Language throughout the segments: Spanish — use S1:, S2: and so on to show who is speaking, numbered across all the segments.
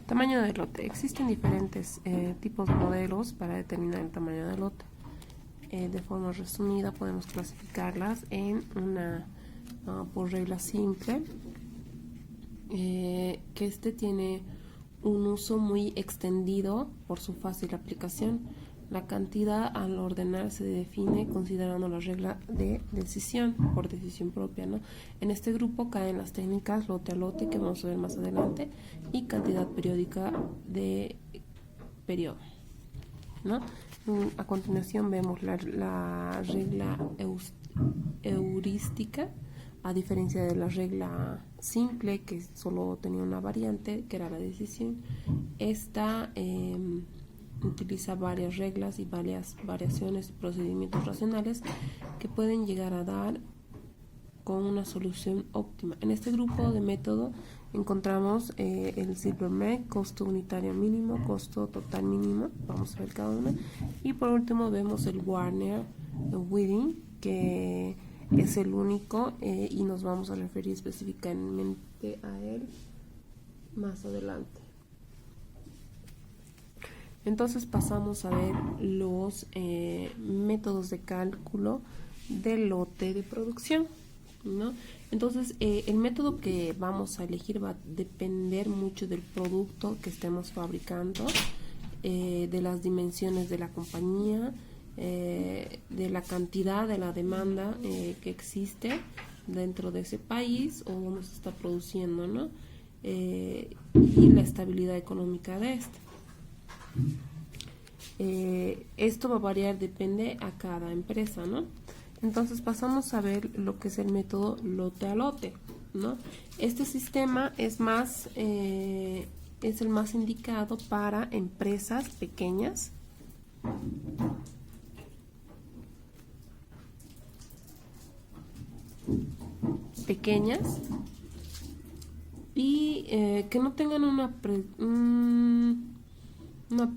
S1: Tamaño de lote. Existen diferentes tipos de modelos para determinar el tamaño del lote. De forma resumida podemos clasificarlas en una por regla simple, que tiene un uso muy extendido por su fácil aplicación. La cantidad al ordenar se define considerando la regla de decisión por decisión propia, ¿no? En este grupo caen las técnicas lote a lote, que vamos a ver más adelante, y cantidad periódica de periodo, ¿no? A continuación vemos la regla heurística, a diferencia de la regla simple, que solo tenía una variante, que era la decisión. Esta utiliza varias reglas y varias variaciones y procedimientos racionales que pueden llegar a dar con una solución óptima. En este grupo de método encontramos el Silverman, costo unitario mínimo, costo total mínimo, vamos a ver cada uno, y por último vemos el Warner-Witting, que es el único y nos vamos a referir específicamente a él más adelante. Entonces pasamos a ver los métodos de cálculo del lote de producción, ¿no? Entonces el método que vamos a elegir va a depender mucho del producto que estemos fabricando, de las dimensiones de la compañía, de la cantidad de la demanda que existe dentro de ese país o donde se está produciendo, ¿no? Y la estabilidad económica de este. Esto va a variar, depende a cada empresa, ¿no? Entonces pasamos a ver lo que es el método lote a lote, ¿no? Este sistema es el más indicado para empresas pequeñas y que no tengan una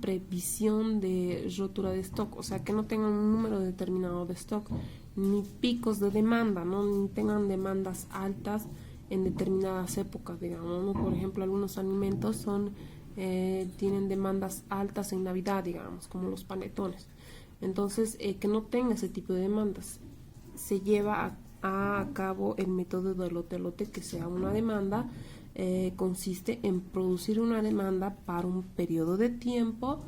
S1: previsión de rotura de stock, o sea, que no tengan un número determinado de stock, ni picos de demanda, ¿no? Ni tengan demandas altas en determinadas épocas, digamos, ¿no? Por ejemplo, algunos alimentos tienen demandas altas en Navidad, digamos, como los panetones. Entonces, que no tenga ese tipo de demandas. Se lleva a cabo el método de lote a lote, que sea una demanda. Consiste en producir una demanda para un periodo de tiempo,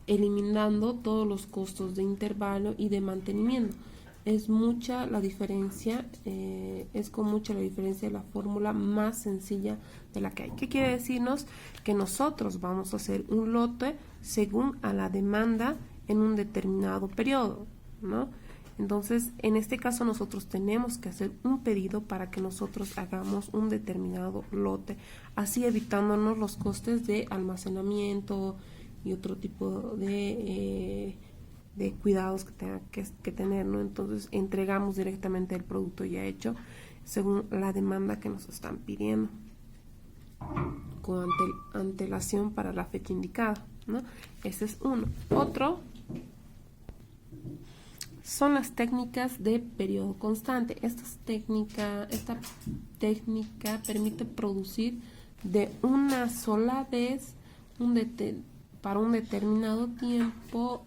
S1: eliminando todos los costos de intervalo y de mantenimiento. Es mucha la diferencia, es con mucha la diferencia de la fórmula más sencilla de la que hay. ¿Qué quiere decirnos? Que nosotros vamos a hacer un lote según a la demanda en un determinado periodo, ¿no? Entonces, en este caso nosotros tenemos que hacer un pedido para que nosotros hagamos un determinado lote, así evitándonos los costes de almacenamiento y otro tipo de cuidados que tenga que tener, ¿no? Entonces, entregamos directamente el producto ya hecho según la demanda que nos están pidiendo, con antelación para la fecha indicada, ¿no? Ese es uno. Otro son las técnicas de periodo constante. Esta técnica permite producir de una sola vez para un determinado tiempo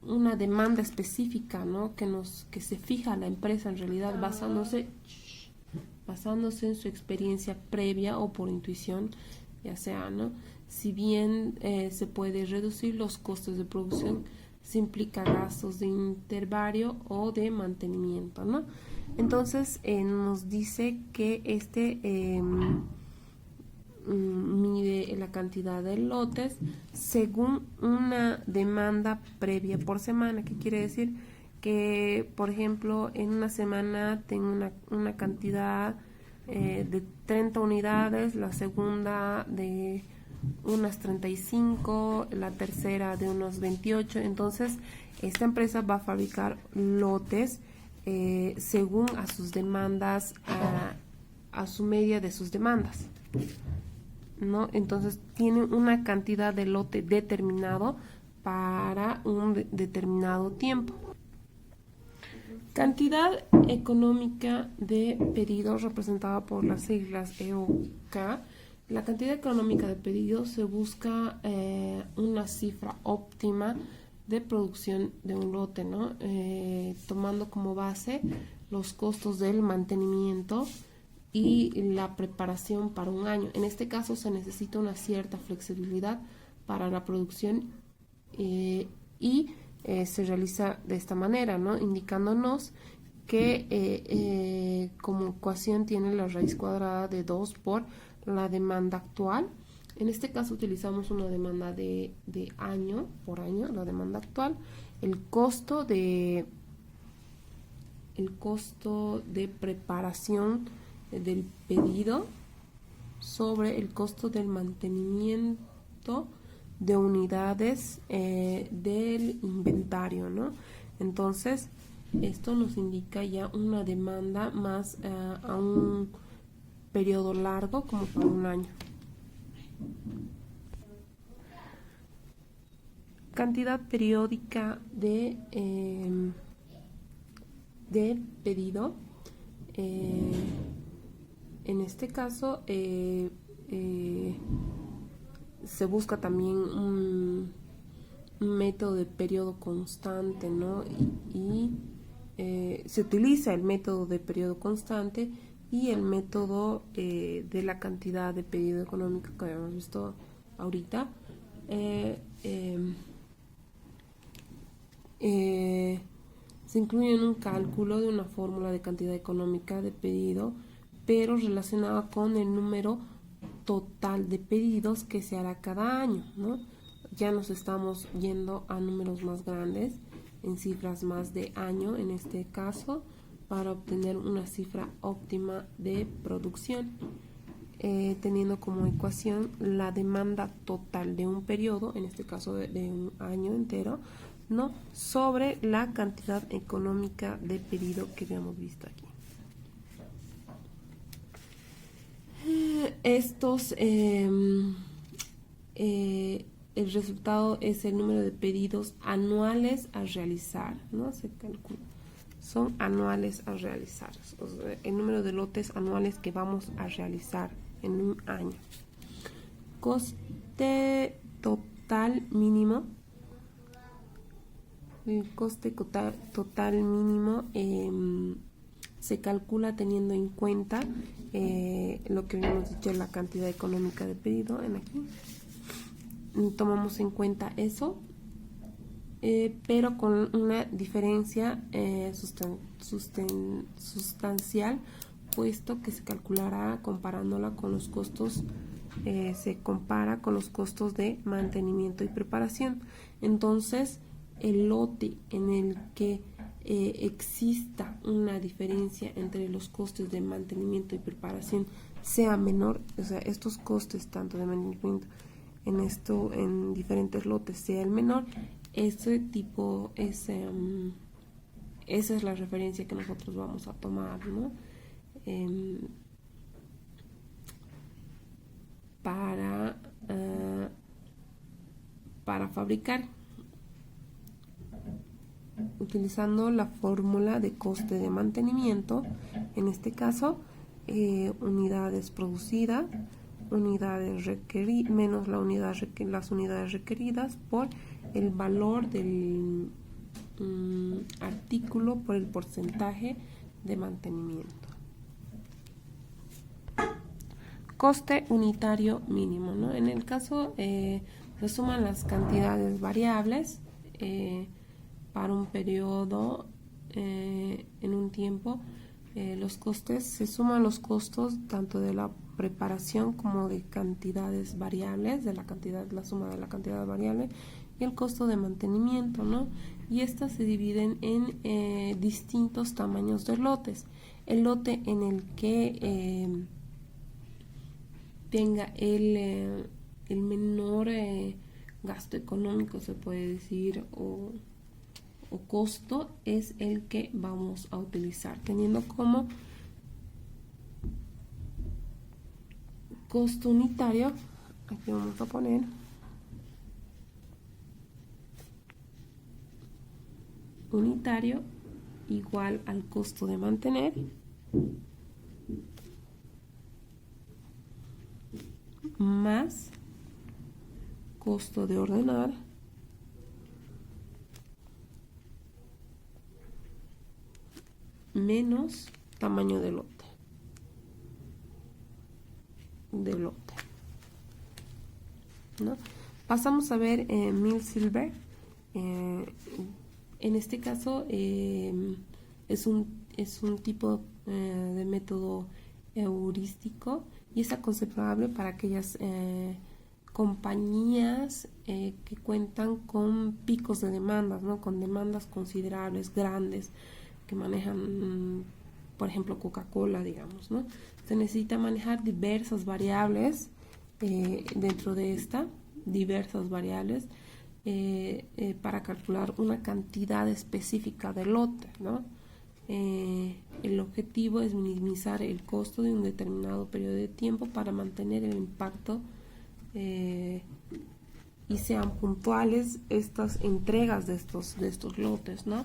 S1: una demanda específica, ¿no? que se fija la empresa en realidad basándose en su experiencia previa o por intuición, ya sea, ¿no? Si bien se puede reducir los costos de producción, se implica gastos de intervario o de mantenimiento, ¿no? Entonces nos dice que mide la cantidad de lotes según una demanda previa por semana. ¿Qué quiere decir? Que, por ejemplo, en una semana tengo una cantidad de 30 unidades, la segunda de unas 35, la tercera de unos 28. Entonces esta empresa va a fabricar lotes según a sus demandas, a su media de sus demandas, ¿no? Entonces tiene una cantidad de lote determinado para un determinado tiempo. Cantidad económica de pedidos representada por las siglas EOK. La cantidad económica de pedidos se busca una cifra óptima de producción de un lote, ¿no? Tomando como base los costos del mantenimiento y la preparación para un año. En este caso se necesita una cierta flexibilidad para la producción se realiza de esta manera, ¿no? Indicándonos que como ecuación tiene la raíz cuadrada de 2 por la demanda actual. En este caso utilizamos una demanda de año por año, la demanda actual. El costo de preparación del pedido sobre el costo del mantenimiento de unidades del inventario, ¿no? Entonces, esto nos indica ya una demanda más a un periodo largo, como para un año. Cantidad periódica de pedido. En este caso, se busca también un método de periodo constante, ¿no? Y se utiliza el método de periodo constante y el método de la cantidad de pedido económico que habíamos visto ahorita. Se incluye en un cálculo de una fórmula de cantidad económica de pedido, pero relacionada con el número total de pedidos que se hará cada año, ¿no? Ya nos estamos yendo a números más grandes, en cifras más de año en este caso, para obtener una cifra óptima de producción, teniendo como ecuación la demanda total de un periodo, en este caso de un año entero, ¿no? Sobre la cantidad económica de pedido que habíamos visto aquí. El resultado es el número de pedidos anuales a realizar, ¿no? Se calcula. Son anuales a realizar, o sea, el número de lotes anuales que vamos a realizar en un año. Coste total mínimo. El coste total mínimo se calcula teniendo en cuenta lo que habíamos dicho, la cantidad económica de pedido en aquí. Tomamos en cuenta eso, pero con una diferencia sustancial, puesto que se calculará comparándola con los costos, se compara con los costos de mantenimiento y preparación. Entonces, el lote en el que exista una diferencia entre los costes de mantenimiento y preparación sea menor, o sea, estos costes tanto de mantenimiento en diferentes lotes sea el menor, esa es la referencia que nosotros vamos a tomar, ¿no? Para fabricar, utilizando la fórmula de coste de mantenimiento, en este caso unidades producidas, unidades menos las unidades requeridas por el valor del artículo por el porcentaje de mantenimiento. Coste unitario mínimo, ¿no? En el caso se suman las cantidades variables para un periodo en un tiempo. Los costes, se suman los costos tanto de la preparación como de cantidades variables, la suma de la cantidad variable y el costo de mantenimiento, ¿no? Y estas se dividen en distintos tamaños de lotes. El lote en el que tenga el menor gasto económico, se puede decir, o costo, es el que vamos a utilizar, teniendo como costo unitario, aquí vamos a poner unitario igual al costo de mantener más costo de ordenar menos tamaño de lote. ¿No? Pasamos a ver Mill Silver. En este caso es un tipo de método heurístico y es aconsejable para aquellas compañías que cuentan con picos de demandas, ¿no? Con demandas considerables, grandes, que manejan, por ejemplo, Coca-Cola, digamos, ¿no? Se necesita manejar diversas variables dentro de diversas variables para calcular una cantidad específica de lote, ¿no? El objetivo es minimizar el costo de un determinado periodo de tiempo para mantener el impacto y sean puntuales estas entregas de estos lotes, ¿no?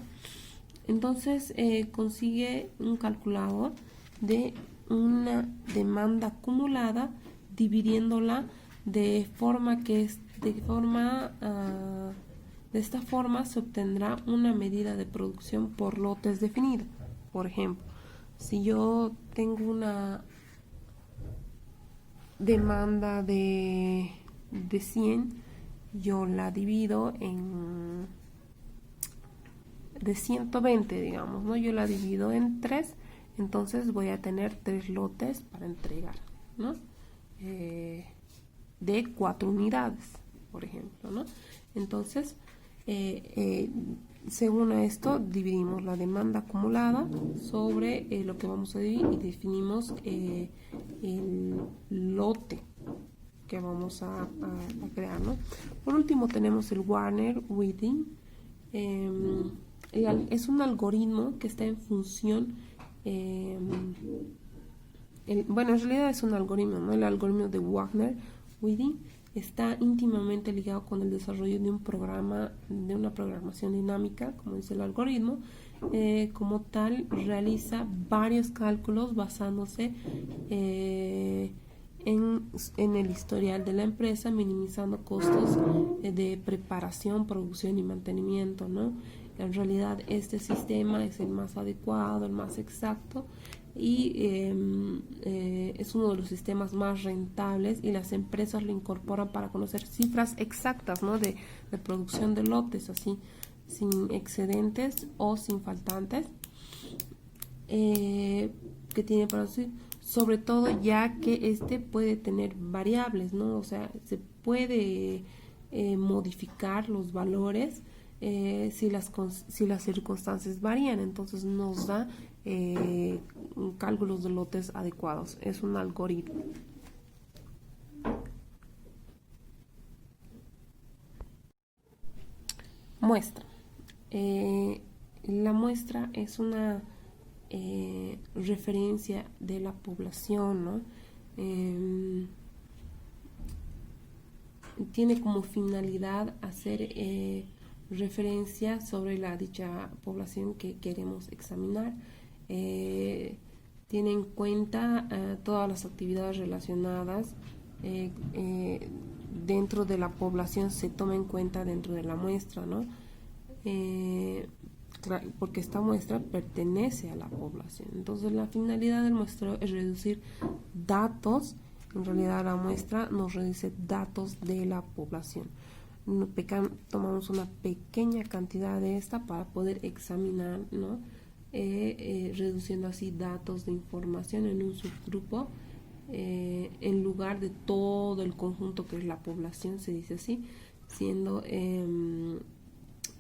S1: Entonces consigue un calculador de una demanda acumulada dividiéndola de esta forma se obtendrá una medida de producción por lotes definida. Por ejemplo, si yo tengo una demanda de 100, yo la divido de 120, digamos, ¿no? Yo la divido en 3, entonces voy a tener 3 lotes para entregar, ¿no? De 4 unidades, por ejemplo, ¿no? Entonces, según esto, dividimos la demanda acumulada sobre lo que vamos a dividir y definimos el lote que vamos a crear, ¿no? Por último tenemos el Warner-Witting. Es un algoritmo que está en función, bueno, en realidad es un algoritmo, ¿no? El algoritmo de Wagner-Witting está íntimamente ligado con el desarrollo de una programación dinámica, como dice el algoritmo. Como tal, realiza varios cálculos basándose en el historial de la empresa, minimizando costos de preparación, producción y mantenimiento, ¿no? En realidad este sistema es el más adecuado, el más exacto y es uno de los sistemas más rentables y las empresas lo incorporan para conocer cifras exactas, ¿no? de producción de lotes, así sin excedentes o sin faltantes que tiene para decir, sobre todo ya que este puede tener variables, ¿no? O sea, se puede modificar los valores si las circunstancias varían, entonces nos da cálculos de lotes adecuados. Es un algoritmo. Muestra. La muestra es una referencia de la población, ¿no? Tiene como finalidad hacer referencia sobre la dicha población que queremos examinar. Tiene en cuenta todas las actividades relacionadas dentro de la población, se toma en cuenta dentro de la muestra, ¿no? Porque esta muestra pertenece a la población. Entonces la finalidad del muestreo es reducir datos. En realidad la muestra nos reduce datos de la población. Tomamos una pequeña cantidad de esta para poder examinar, ¿no? Reduciendo así datos de información en un subgrupo en lugar de todo el conjunto que es la población, se dice así, siendo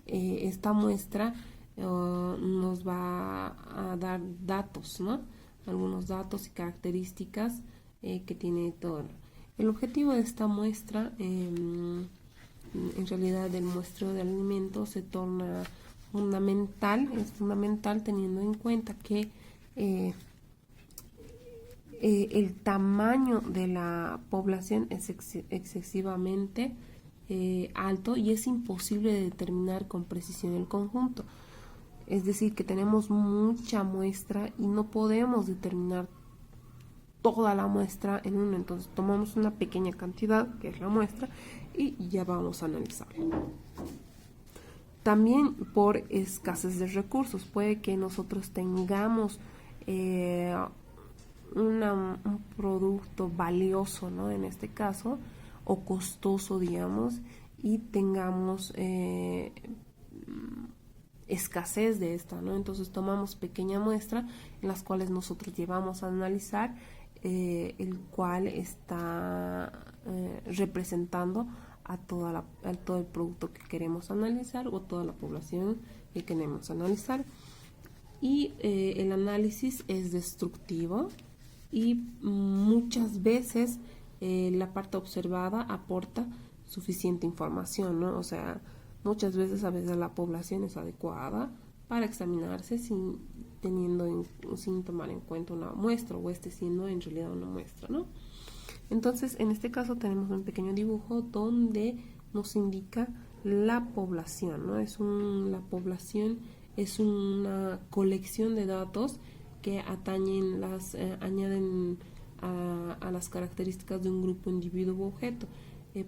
S1: esta muestra nos va a dar datos, ¿no? Algunos datos y características que tiene todo. El objetivo de esta muestra, en realidad del muestreo de alimentos, se torna es fundamental teniendo en cuenta que el tamaño de la población es excesivamente alto y es imposible de determinar con precisión el conjunto. Es decir, que tenemos mucha muestra y no podemos determinar toda la muestra en uno. Entonces tomamos una pequeña cantidad, que es la muestra, y ya vamos a analizarla. También por escasez de recursos. Puede que nosotros tengamos un producto valioso, ¿no? En este caso, o costoso, digamos, y tengamos escasez de esta, ¿no? Entonces tomamos pequeña muestra en las cuales nosotros llevamos a analizar el cual está representando a todo el producto que queremos analizar o toda la población que queremos analizar. Y el análisis es destructivo y muchas veces la parte observada aporta suficiente información, ¿no? O sea, muchas veces a veces la población es adecuada para examinarse sin tomar en cuenta una muestra o siendo en realidad una muestra, ¿no? Entonces, en este caso tenemos un pequeño dibujo donde nos indica la población, ¿no? La población es una colección de datos que añaden a las características de un grupo, individuo u objeto.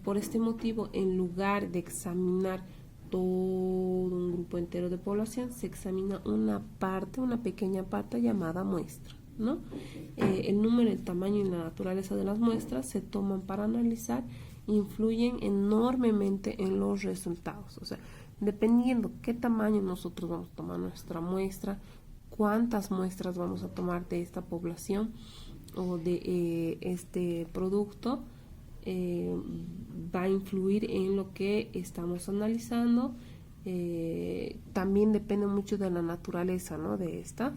S1: Por este motivo, en lugar de examinar todo un grupo entero de población, se examina una pequeña parte llamada muestra, ¿no? El número, el tamaño y la naturaleza de las muestras se toman para analizar, influyen enormemente en los resultados. O sea, dependiendo qué tamaño nosotros vamos a tomar nuestra muestra, cuántas muestras vamos a tomar de esta población o de este producto, va a influir en lo que estamos analizando. También depende mucho de la naturaleza, ¿no? De esta.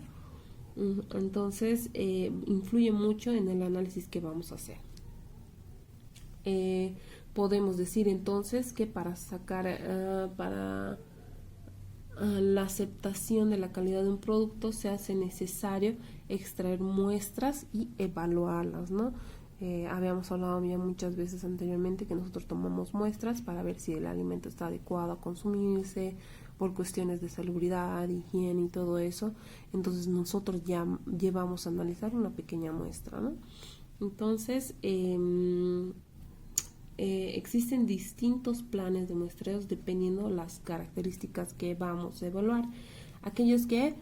S1: Entonces, influye mucho en el análisis que vamos a hacer. Podemos decir entonces que para la aceptación de la calidad de un producto se hace necesario extraer muestras y evaluarlas, ¿no? Habíamos hablado ya muchas veces anteriormente que nosotros tomamos muestras para ver si el alimento está adecuado a consumirse por cuestiones de salubridad, higiene y todo eso. Entonces nosotros ya llevamos a analizar una pequeña muestra, ¿no? Entonces existen distintos planes de muestreos dependiendo de las características que vamos a evaluar. Aquellos que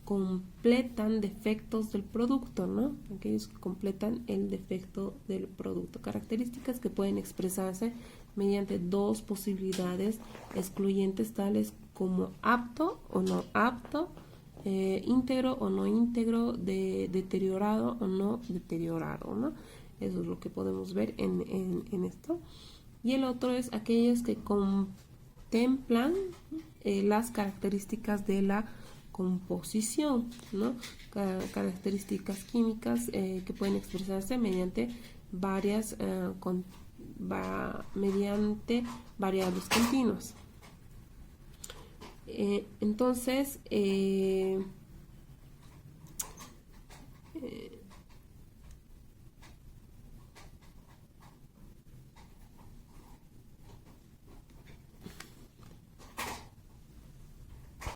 S1: completan defectos del producto, ¿no? Aquellos que completan el defecto del producto. Características que pueden expresarse mediante dos posibilidades excluyentes tales como apto o no apto, íntegro o no íntegro, deteriorado o no deteriorado, ¿no? Eso es lo que podemos ver en esto. Y el otro es aquellos que contemplan las características de la composición, ¿no? Características químicas que pueden expresarse mediante mediante variables continuas. Entonces,